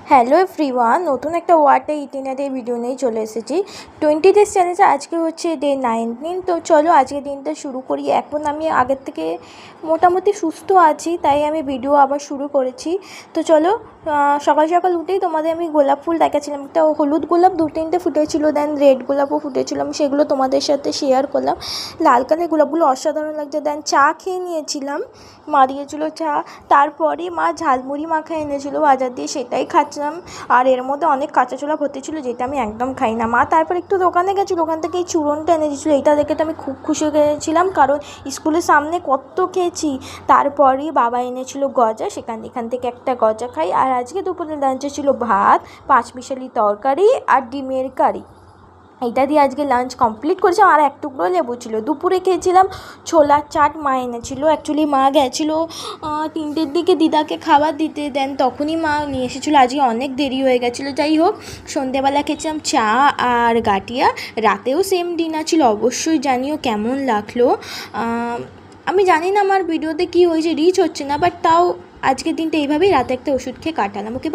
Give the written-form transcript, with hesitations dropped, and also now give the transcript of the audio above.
Hello everyone, নতুন একটা ওয়ার্ডে ইটিনারি ভিডিও নিয়ে চলে এসেছি। 20 ডেজ চ্যালেঞ্জে আজকে হচ্ছে ডে 19। তো চলো আজকে দিনটা শুরু করি। এখন আমি আগের থেকে মোটামুটি সুস্থ আছি, তাই আমি ভিডিও আবার শুরু করেছি। তো চলো, সকাল সকাল উঠেই তোমাদের আমি গোলাপ ফুল দেখাচ্ছিলাম। একটা হলুদ গোলাপ 2-3টে ফুটেছিল, দেন রেড গোলাপও ফুটেছিল, আমি সেগুলো তোমাদের সাথে শেয়ার করলাম। লাল কালারের গোলাপগুলো অসাধারণ লাগছে। দেন চা খেয়ে নিয়েছিলাম, মা দিয়েছিলো চা। তারপরে মা ঝালমুড়ি মাখা এনেছিলো বাজার দিয়ে, সেটাই খাচ্ছিলাম। আর এর মধ্যে অনেক কাঁচা ছোলা ভর্তি ছিল, যেটা আমি একদম খাই না। মা তারপর একটু দোকানে গেছিলো, ওখান থেকে এই চূড়নটা এনে দিয়েছিলো। এইটা দেখে তো আমি খুব খুশি হয়ে গেছিলাম, কারণ স্কুলের সামনে কত খেয়েছি। তারপরে বাবা এনেছিল গজা, এখান থেকে একটা গজা খাই। আর আজকে দুপুরে লাঞ্চে ছিল ভাত, 5 মিশালি তরকারি আর ডিমের কারি। এইটা দিয়ে আজকে লাঞ্চ কমপ্লিট করেছিলাম। আর এক টুকরো লেবু ছিল। দুপুরে খেয়েছিলাম ছোলার চাট, মা এনেছিল। অ্যাকচুয়ালি মা গেছিলো 3টের দিকে দিদাকে খাবার দিতে, দেন তখনই মা নিয়ে এসেছিলো। আজকে অনেক দেরি হয়ে গেছিলো। যাই হোক, সন্ধেবেলা খেয়েছিলাম চা আর গাটিয়া। রাতেও সেম ডিনার ছিল। অবশ্যই জানিও কেমন লাগলো। আমি জানি না আমার ভিডিওতে কী হয়েছে, রিচ হচ্ছে না, বাট তাও আজকের দিনটা এইভাবেই রাতে একটা ওষুধ খেয়ে কাটালাম। ওকে।